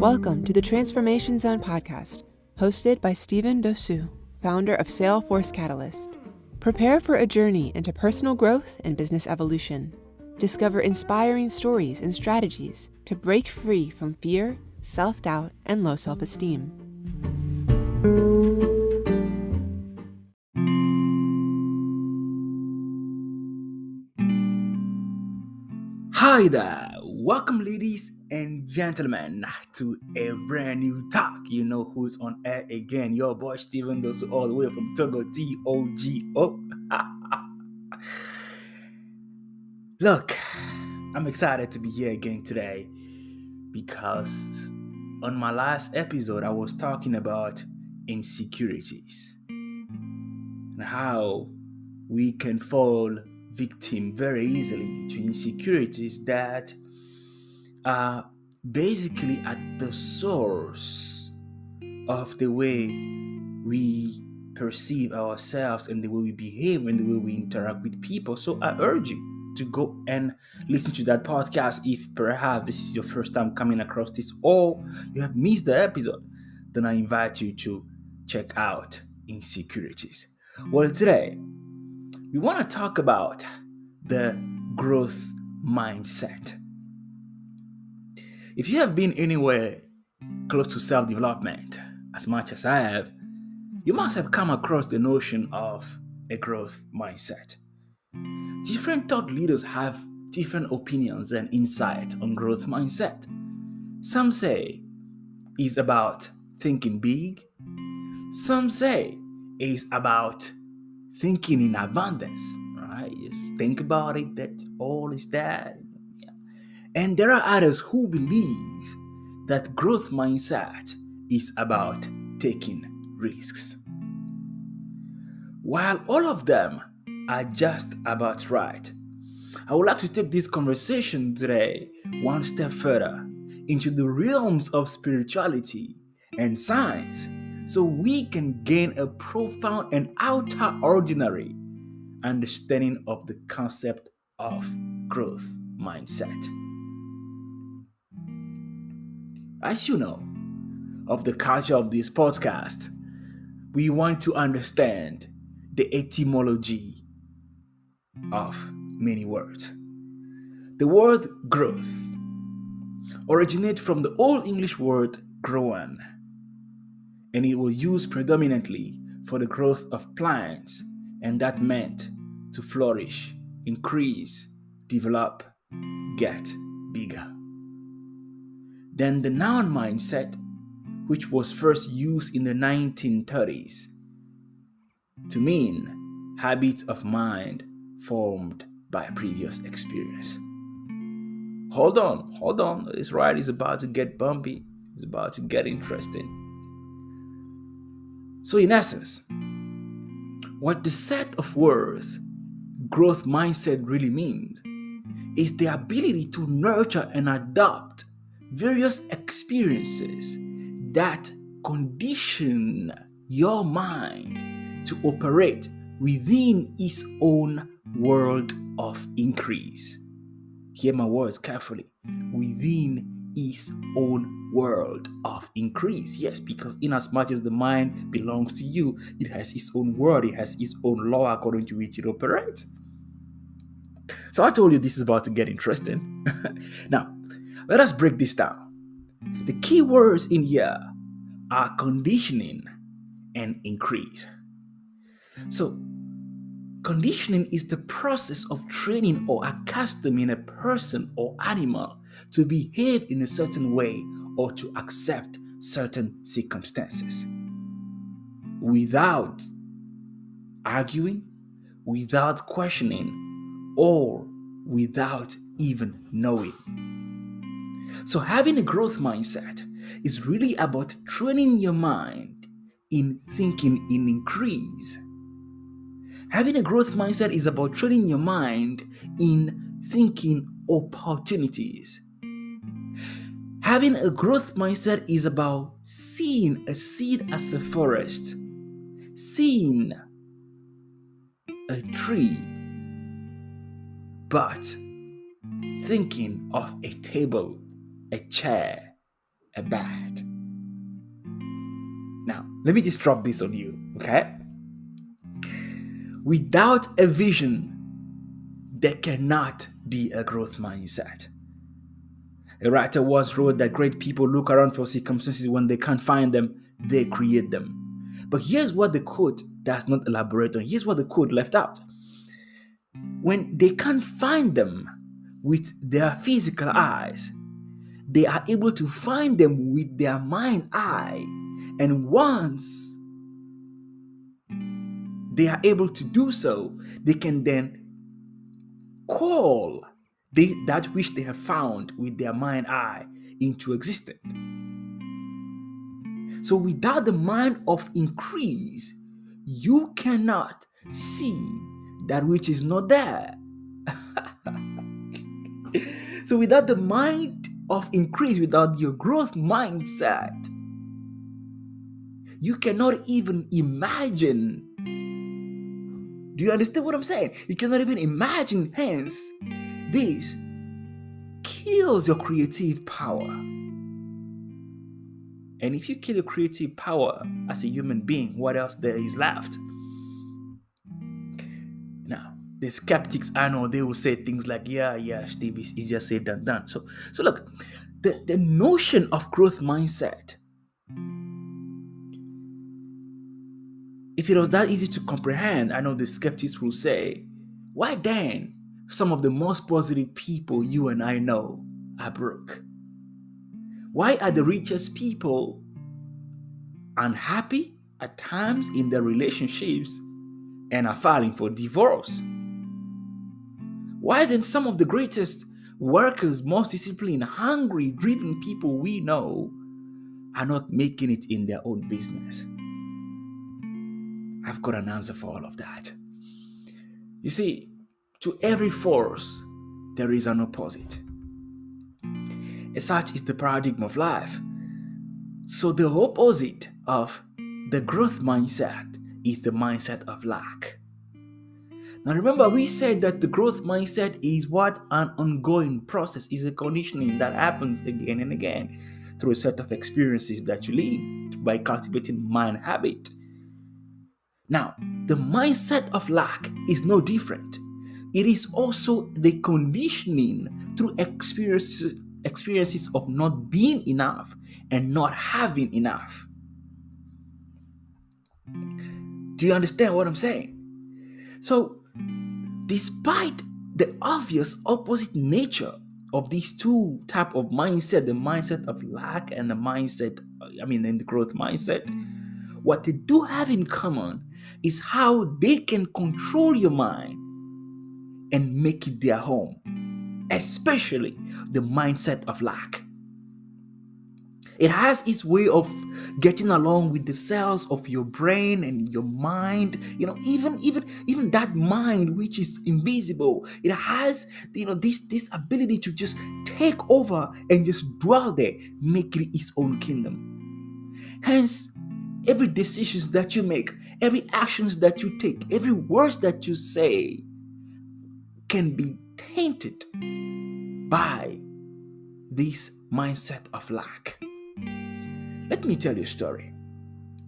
Welcome to the Transformation Zone podcast, hosted by Dossou, founder of Salesforce Catalyst. Prepare for a journey into personal growth and business evolution. Discover inspiring stories and strategies to break free from fear, self-doubt, and low self-esteem. Hi there, welcome ladies and gentlemen to a brand new talk. You know who's on air again, your boy Steven Dossou, all the way from Togo, T-O-G-O. Look, I'm excited to be here again today because on my last episode I was talking about insecurities and how we can fall victim very easily to insecurities that are basically at the source of the way we perceive ourselves and the way we behave and the way we interact with people. So I urge you to go and listen to that podcast if perhaps this is your first time coming across this or you have missed the episode. Then I invite you to check out insecurities. Well, today we want to talk about the growth mindset. If you have been anywhere close to self-development as much as I have, you must have come across the notion of a growth mindset. Different thought leaders have different opinions and insight on growth mindset. Some say it's about thinking big. Some say it's about thinking in abundance, right? You think about it, that all is there. Yeah. And there are others who believe that growth mindset is about taking risks. While all of them are just about right, I would like to take this conversation today one step further into the realms of spirituality and science so we can gain a profound and out-of-ordinary understanding of the concept of growth mindset. As you know, of the culture of this podcast, we want to understand the etymology of many words. The word growth originates from the Old English word growen, and it was used predominantly for the growth of plants, and that meant to flourish, increase, develop, get bigger. Then the noun mindset, which was first used in the 1930s to mean habits of mind formed by previous experience. Hold on. This ride is about to get bumpy. It's about to get interesting. So in essence, what the set of words growth mindset really means is the ability to nurture and adopt various experiences that condition your mind to operate within its own world of increase. Hear my words carefully. Within its own world of increase. Yes, because in as much as the mind belongs to you, it has its own world, it has its own law according to which it operates. So I told you this is about to get interesting. Now, let us break this down. The key words in here are conditioning and increase. So, conditioning is the process of training or accustoming a person or animal to behave in a certain way or to accept certain circumstances without arguing, without questioning, or without even knowing. So having a growth mindset is really about training your mind in thinking in increase. Having a growth mindset is about training your mind in thinking opportunities. Having a growth mindset is about seeing a seed as a forest, seeing a tree, but thinking of a table, a chair, a bad. Now, let me just drop this on you, okay? Without a vision, there cannot be a growth mindset. A writer once wrote that great people look around for circumstances. When they can't find them, they create them. But here's what the quote does not elaborate on. Here's what the quote left out. When they can't find them with their physical eyes, they are able to find them with their mind eye. And once they are able to do so, they can then call that which they have found with their mind eye into existence. So without the mind of increase, you cannot see that which is not there. So without the mind of increase, without your growth mindset, you cannot even imagine. Do you understand what I'm saying? You cannot even imagine. Hence, this kills your creative power. And if you kill your creative power as a human being, what else there is left? Now, the skeptics, I know they will say things like, yeah, Steve, it's easier said than done. So look, the notion of growth mindset, if it was that easy to comprehend, I know the skeptics will say, why then some of the most positive people you and I know are broke? Why are the richest people unhappy at times in their relationships and are filing for divorce? Why then some of the greatest workers, most disciplined, hungry, driven people we know are not making it in their own business? I've got an answer for all of that. You see, to every force, there is an opposite. As such is the paradigm of life. So the opposite of the growth mindset is the mindset of lack. Now remember, we said that the growth mindset is what an ongoing process, is a conditioning that happens again and again through a set of experiences that you live by cultivating mind habit. Now, the mindset of lack is no different. It is also the conditioning through experiences of not being enough and not having enough. Do you understand what I'm saying? So, despite the obvious opposite nature of these two types of mindset, the mindset of lack and the the growth mindset, what they do have in common is how they can control your mind and make it their home, especially the mindset of lack. It has its way of getting along with the cells of your brain and your mind. Even that mind which is invisible, it has this ability to just take over and just dwell there, make it its own kingdom. Hence, every decisions that you make, every actions that you take, every words that you say can be tainted by this mindset of lack. Let me tell you a story.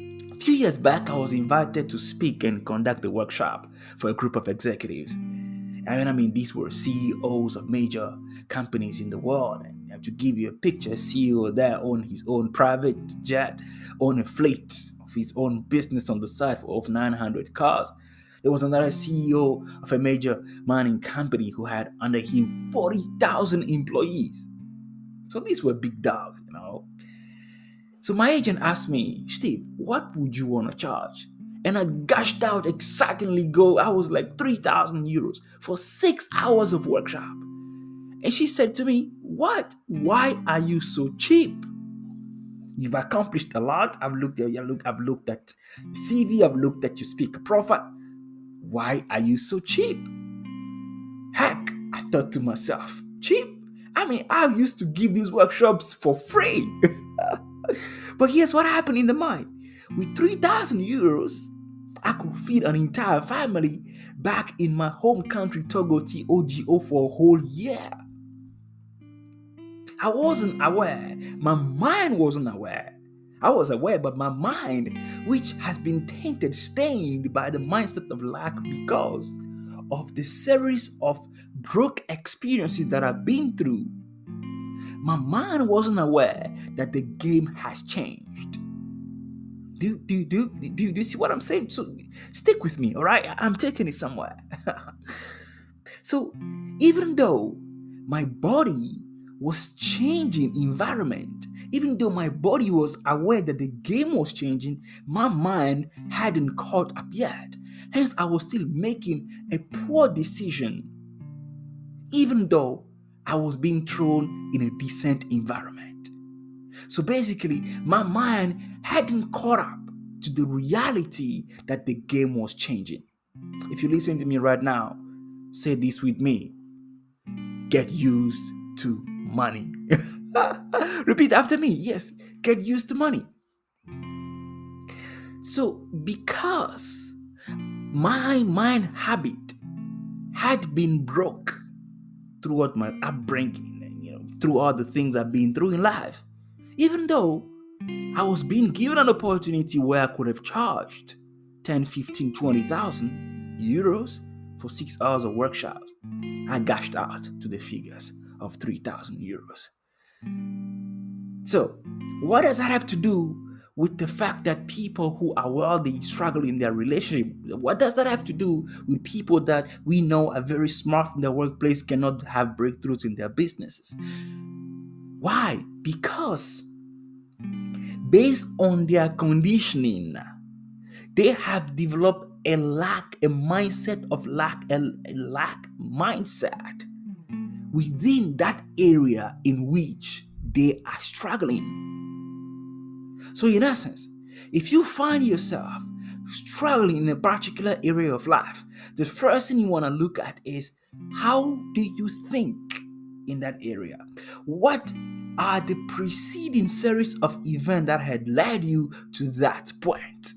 A few years back, I was invited to speak and conduct a workshop for a group of executives. These were CEOs of major companies in the world. And to give you a picture, a CEO there owned his own private jet, owned a fleet of his own business on the side for over 900 cars. There was another CEO of a major mining company who had under him 40,000 employees. So these were big dogs, So my agent asked me, Steve, what would you want to charge? And I gushed out excitedly I was like 3,000 euros for 6 hours of workshop. And she said to me, what? Why are you so cheap? You've accomplished a lot. I've looked at your CV, I've looked at your speaker profile. Why are you so cheap? Heck, I thought to myself, cheap? I used to give these workshops for free. But here's what happened in the mind. With 3,000 euros, I could feed an entire family back in my home country, Togo, TOGO, for a whole year. I wasn't aware. My mind wasn't aware. I was aware, but my mind, which has been tainted, stained by the mindset of lack because of the series of broke experiences that I've been through, my mind wasn't aware that the game has changed. Do you see what I'm saying? So stick with me, all right? I'm taking it somewhere. So even though my body was changing environment, even though my body was aware that the game was changing, my mind hadn't caught up yet. Hence, I was still making a poor decision, even though I was being thrown in a decent environment. So basically, my mind hadn't caught up to the reality that the game was changing. If you listen to me right now, say this with me: get used to money. Repeat after me. Yes, get used to money. So, because my mind habit had been broke throughout my upbringing, and through all the things I've been through in life, even though I was being given an opportunity where I could have charged 10, 15, 20,000 euros for 6 hours of workshops, I gashed out to the figures of 3,000 euros. So, what does that have to do with the fact that people who are wealthy struggle in their relationship? What does that have to do with people that we know are very smart in their workplace cannot have breakthroughs in their businesses? Why? Because based on their conditioning, they have developed a mindset of lack mindset within that area in which they are struggling. So in essence, if you find yourself struggling in a particular area of life, the first thing you want to look at is, how do you think in that area? What are the preceding series of events that had led you to that point?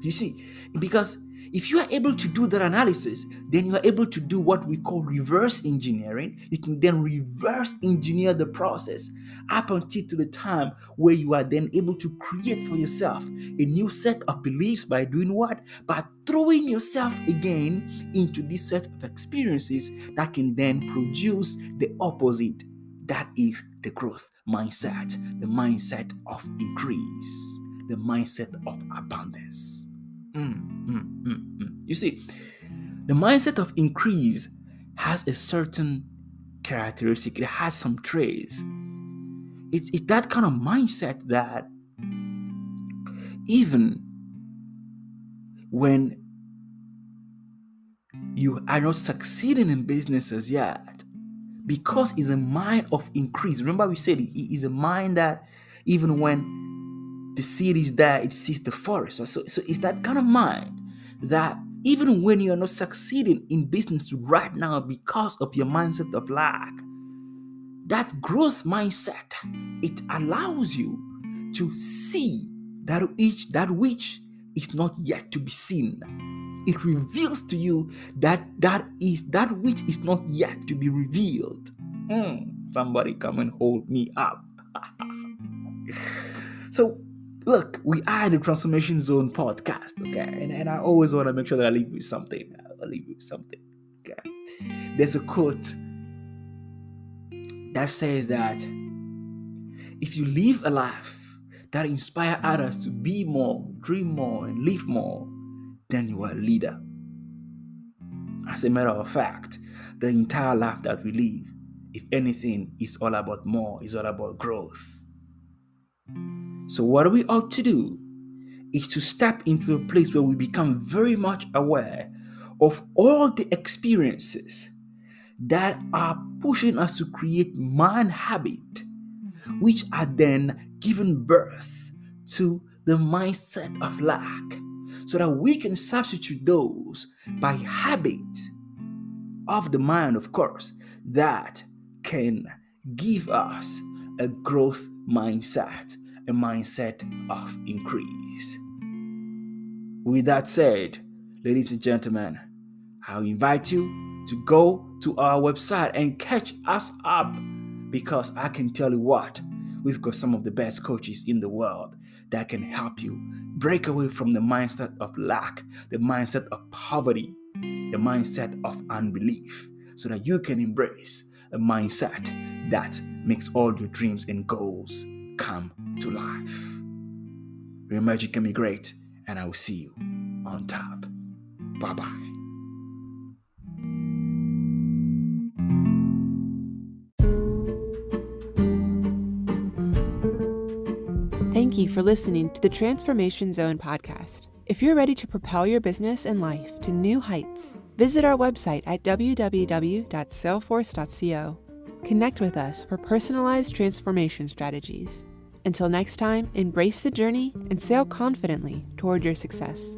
You see, because if you are able to do that analysis, then you are able to do what we call reverse engineering. You can then reverse engineer the process up until to the time where you are then able to create for yourself a new set of beliefs by doing what? By throwing yourself again into this set of experiences that can then produce the opposite. That is the growth mindset, the mindset of increase, the mindset of abundance. You see, the mindset of increase has a certain characteristic. It has some traits. It's that kind of mindset that even when you are not succeeding in businesses yet, because it's a mind of increase. Remember we said it is a mind that even when the seed is there, it sees the forest. So it's that kind of mind that even when you are not succeeding in business right now because of your mindset of lack, that growth mindset, it allows you to see that which is not yet to be seen. It reveals to you that which is not yet to be revealed. Somebody come and hold me up. So, look, we are in the Transformation Zone podcast, okay? And I always want to make sure that I leave you with something. Okay? There's a quote that says that if you live a life that inspires others to be more, dream more, and live more, then you are a leader. As a matter of fact, the entire life that we live, if anything, is all about more, is all about growth. So what we ought to do is to step into a place where we become very much aware of all the experiences that are pushing us to create mind habit, which are then giving birth to the mindset of lack, so that we can substitute those by habit of the mind, of course, that can give us a growth mindset, a mindset of increase. With that said, ladies and gentlemen, I'll invite you to go to our website and catch us up, because I can tell you what, we've got some of the best coaches in the world that can help you break away from the mindset of lack, the mindset of poverty, the mindset of unbelief, so that you can embrace a mindset that makes all your dreams and goals come to life. Remember, you can be great, and I will see you on top. Bye-bye. Thank you for listening to the Transformation Zone podcast. If you're ready to propel your business and life to new heights, visit our website at www.salesforce.co. Connect with us for personalized transformation strategies. Until next time, embrace the journey and sail confidently toward your success.